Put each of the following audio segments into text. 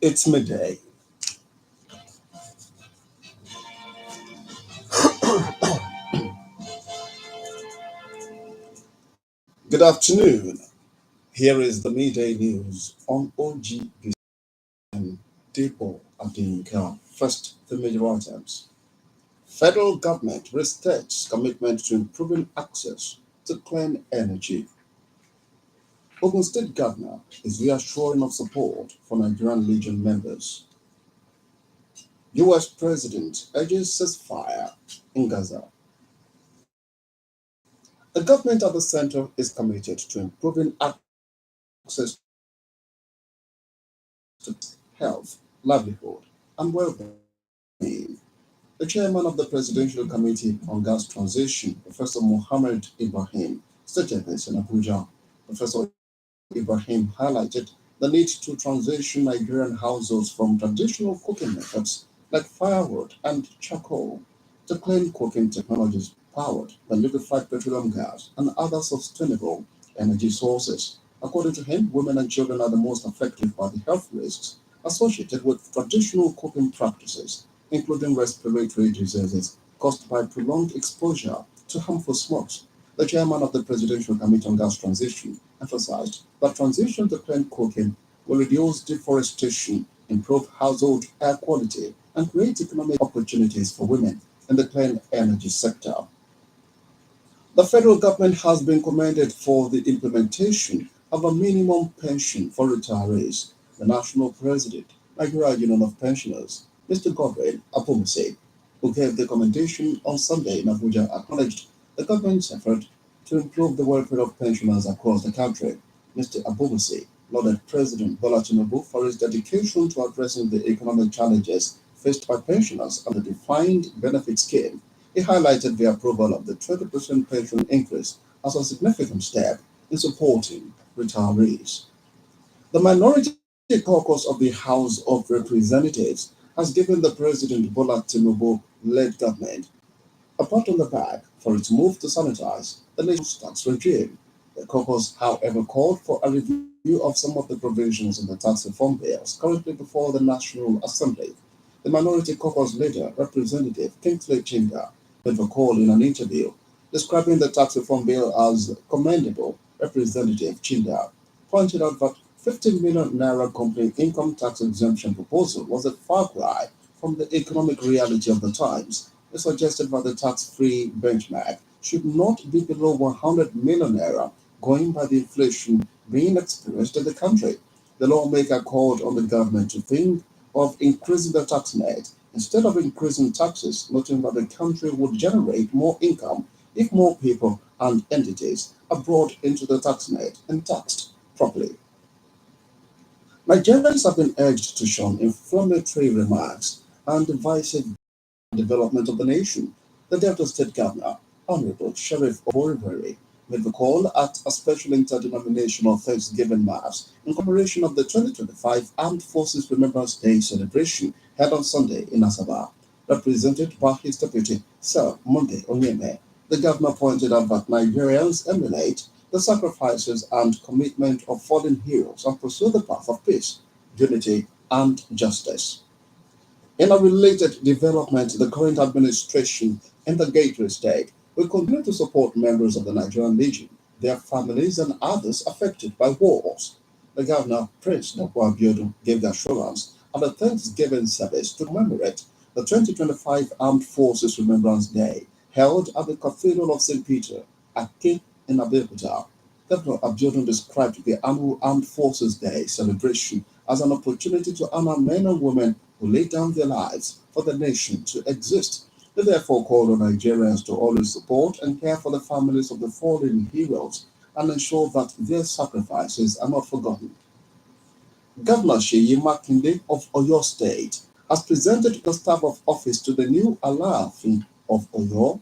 It's midday. Good afternoon. Here is the midday news on OGB and Debo Adeyinka. First, the major items. Federal government restates commitment to improving access to clean energy. Ogun State Governor is reassuring of support for Nigerian Legion members. US President urges ceasefire in Gaza. The government at the center is committed to improving access to health, livelihood, and well-being. The chairman of the Presidential Committee on Gas Transition, Professor Mohammed Ibrahim, stated this in Abuja. Professor Ibrahim highlighted the need to transition Nigerian households from traditional cooking methods like firewood and charcoal to clean cooking technologies powered by liquefied petroleum gas and other sustainable energy sources. According to him, women and children are the most affected by the health risks associated with traditional cooking practices, including respiratory diseases caused by prolonged exposure to harmful smokes. The chairman of the Presidential Committee on Gas Transition emphasized that transition to clean cooking will reduce deforestation, improve household air quality, and create economic opportunities for women in the clean energy sector. The federal government has been commended for the implementation of a minimum pension for retirees. The national president, Nigeria Union of Pensioners, Mr. Godwin Apomose, who gave the commendation on Sunday in Abuja, acknowledged the government's effort to improve the welfare of pensioners across the country. Mr. Apomose lauded President Bola Tinubu for his dedication to addressing the economic challenges faced by pensioners under the defined benefit scheme. He highlighted the approval of the 20% pension increase as a significant step in supporting retirees. The minority caucus of the House of Representatives has given the President Bola Tinubu-led government a pat on the back for its move to sanitize the nation's tax regime. The caucus, however, called for a review of some of the provisions in the tax reform bills currently before the National Assembly. The minority caucus leader, Representative Kingsley Chinga, made a call in an interview describing the tax reform bill as commendable. Representative Chinga pointed out that 50 million naira company income tax exemption proposal was a far cry from the economic reality of the times. It suggested that the tax-free benchmark should not be below 100 million naira, going by the inflation being experienced in the country. The lawmaker called on the government to think of increasing the tax net instead of increasing taxes, noting that the country would generate more income if more people and entities are brought into the tax net and taxed properly. Nigerians have been urged to shun inflammatory remarks and divisive development of the nation. The Delta State Governor, Honorable Sheriff Oborivere, made the call at a special interdenominational Thanksgiving Mass in commemoration of the 2025 Armed Forces Remembrance Day celebration held on Sunday in Asaba. Represented by his deputy, Sir Monday Onyeme, the governor pointed out that Nigerians emulate the sacrifices and commitment of fallen heroes and pursue the path of peace, unity, and justice. In a related development, the current administration in the Gateway State will continue to support members of the Nigerian Legion, their families, and others affected by wars. The governor, Prince Debo Abiodun, gave the assurance at the Thanksgiving service to commemorate the 2025 Armed Forces Remembrance Day held at the Cathedral of St. Peter, Ake in Abeokuta. Governor Abiodun described the annual Armed Forces Day celebration as an opportunity to honor men and women who laid down their lives for the nation to exist. They therefore called on Nigerians to always support and care for the families of the fallen heroes and ensure that their sacrifices are not forgotten. Governor Seyi Makinde of Oyo State has presented the staff of office to the new Alaafin of Oyo,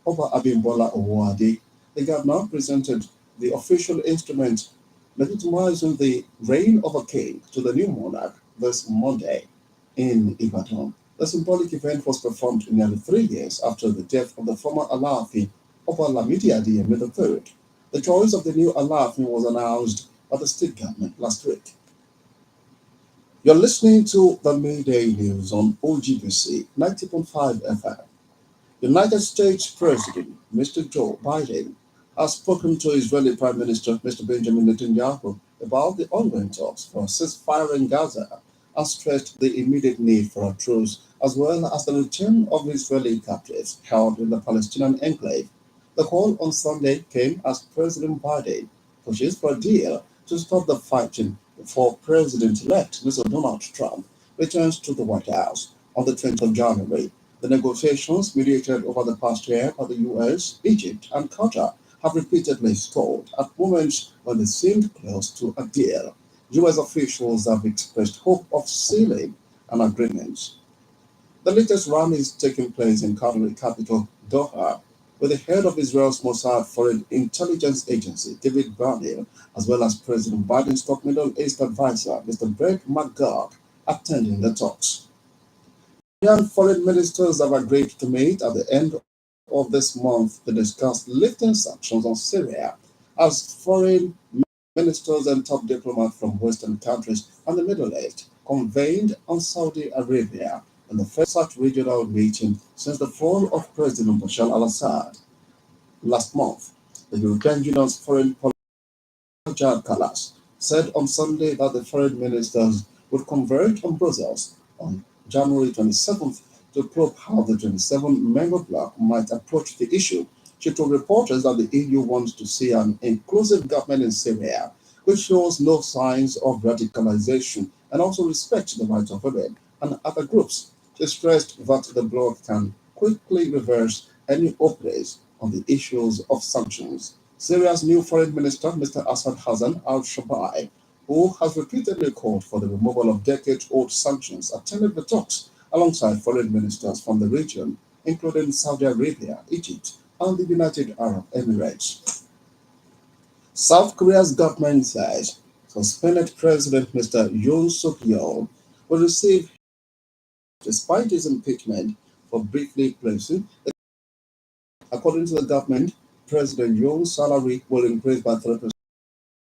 Oba Abimbola Owode. The governor presented the official instrument legitimizing the reign of a king to the new monarch this Monday in Ibadan. The symbolic event was performed nearly 3 years after the death of the former Alaafin of Olamide Adeyemi III. The choice of the new Alaafin was announced by the state government last week. You're listening to the Midday News on OGBC 90.5 FM. United States President Mr. Joe Biden has spoken to Israeli Prime Minister Mr. Benjamin Netanyahu about the ongoing talks for a ceasefire in Gaza and stressed the immediate need for a truce as well as the return of Israeli captives held in the Palestinian enclave. The call on Sunday came as President Biden pushes for a deal to stop the fighting before President-elect Mr. Donald Trump returns to the White House on the 20th of January. The negotiations, mediated over the past year by the US, Egypt, and Qatar, have repeatedly stalled at moments when they seemed close to a deal. US officials have expressed hope of sealing an agreement. The latest round is taking place in Qatari capital Doha, with the head of Israel's Mossad Foreign Intelligence Agency, David Barnhill, as well as President Biden's top Middle East advisor, Mr. Brett McGurk, attending the talks. European foreign ministers have agreed to meet at the end of this month to discuss lifting sanctions on Syria as foreign ministers and top diplomats from Western countries and the Middle East convened on Saudi Arabia in the first such regional meeting since the fall of President Bashar al-Assad last month. The European Union's foreign policy Jared Callas said on Sunday that the foreign ministers would converge on Brussels on January 27th to probe how the 27-member bloc might approach the issue. She told reporters that the EU wants to see an inclusive government in Syria, which shows no signs of radicalization and also respects the rights of women and other groups. She stressed that the bloc can quickly reverse any openings on the issues of sanctions. Syria's new foreign minister, Mr. Assad Hassan al-Shabai, who has repeatedly called for the removal of decades-old sanctions, attended the talks alongside foreign ministers from the region, including Saudi Arabia, Egypt, and the United Arab Emirates. South Korea's government says suspended President Mr. Yoon Suk-yeol will receive, despite his impeachment for briefly placing. According to the government, President Yoon's salary will increase by 3%,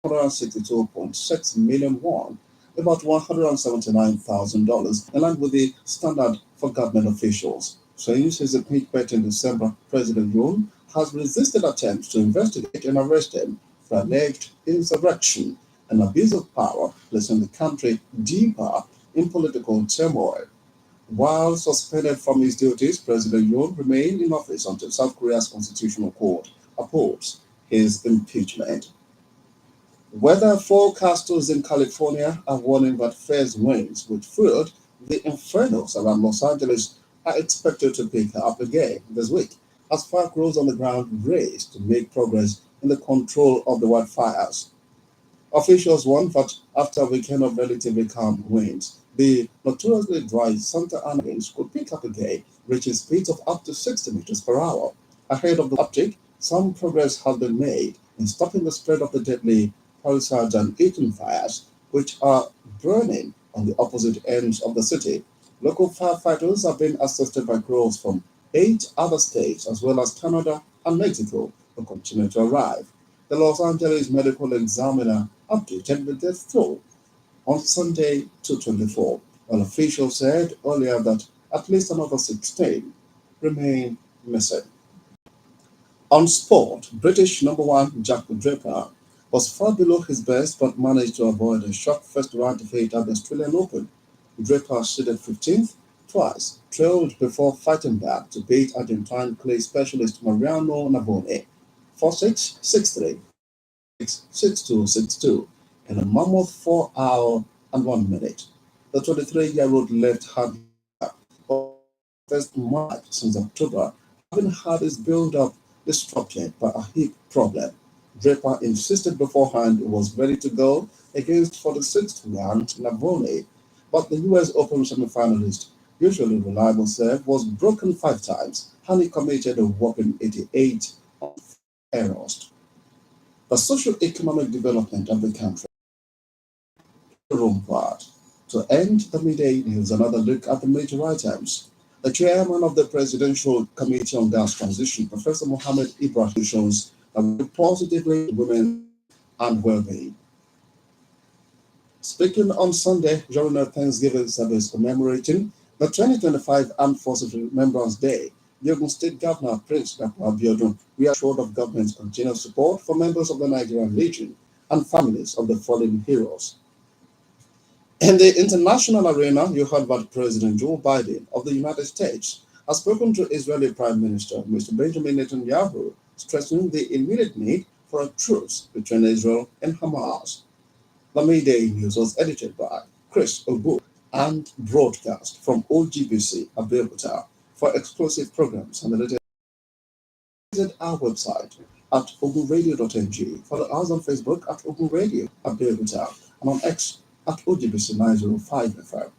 162.6 million won, about $179,000, in line with the standard for government officials. Since his impeachment in December, President Yoon has resisted attempts to investigate and arrest him for alleged insurrection and abuse of power, placing the country deeper in political turmoil. While suspended from his duties, President Yoon remained in office until South Korea's constitutional court upholds his impeachment. Weather forecasters in California are warning that fierce winds which fueled the infernos around Los Angeles are expected to pick up again this week as fire crews on the ground race to make progress in the control of the wildfires. Officials warn that after a weekend of relatively calm winds, the notoriously dry Santa Ana winds could pick up again, reaching speeds of up to 60 meters per hour. Ahead of the uptick, some progress has been made in stopping the spread of the deadly Palisades and Eaton fires, which are burning on the opposite ends of the city. Local firefighters have been assisted by crews from 8 other states as well as Canada and Mexico who continue to arrive. The Los Angeles Medical Examiner updated the death toll on Sunday to 24, while officials said earlier that at least another 16 remain missing. On sport, British number one Jack Draper was far below his best but managed to avoid a shock first-round defeat at the Australian Open. Draper seeded 15th twice, trailed before fighting back to beat Argentine clay specialist Mariano Navone 4-6, 6-3, 6-2, 6-2 in a mammoth 4 hour and 1 minute. The 23-year-old left hand for the first match since October, having had his build-up disrupted by a hip problem. Draper insisted beforehand he was ready to go against 46th ranked Navone, but the US Open semi-finalist, usually reliable serve, was broken 5 times and he committed a whopping 88 errors. The socio-economic development of the country. Room part. To end the midday news, another look at the major items. The chairman of the Presidential Committee on Gas Transition, Professor Mohammed Ibrahim, shows that we positively women's health and well-being. Speaking on Sunday during a Thanksgiving service commemorating the 2025 Armed Forces Remembrance Day, the Ogun State Governor Prince Dr. Abiodun reassured of government's continued support for members of the Nigerian Legion and families of the fallen heroes. In the international arena, you heard that President Joe Biden of the United States has spoken to Israeli Prime Minister Mr. Benjamin Netanyahu, stressing the immediate need for a truce between Israel and Hamas. The midday news was edited by Chris Obu and broadcast from OGBC Abeokuta. For exclusive programs and the latest, visit our website at ogunradio.ng. Follow us on Facebook at Ogun Radio Abeokuta and on X at OGBC 905 FM.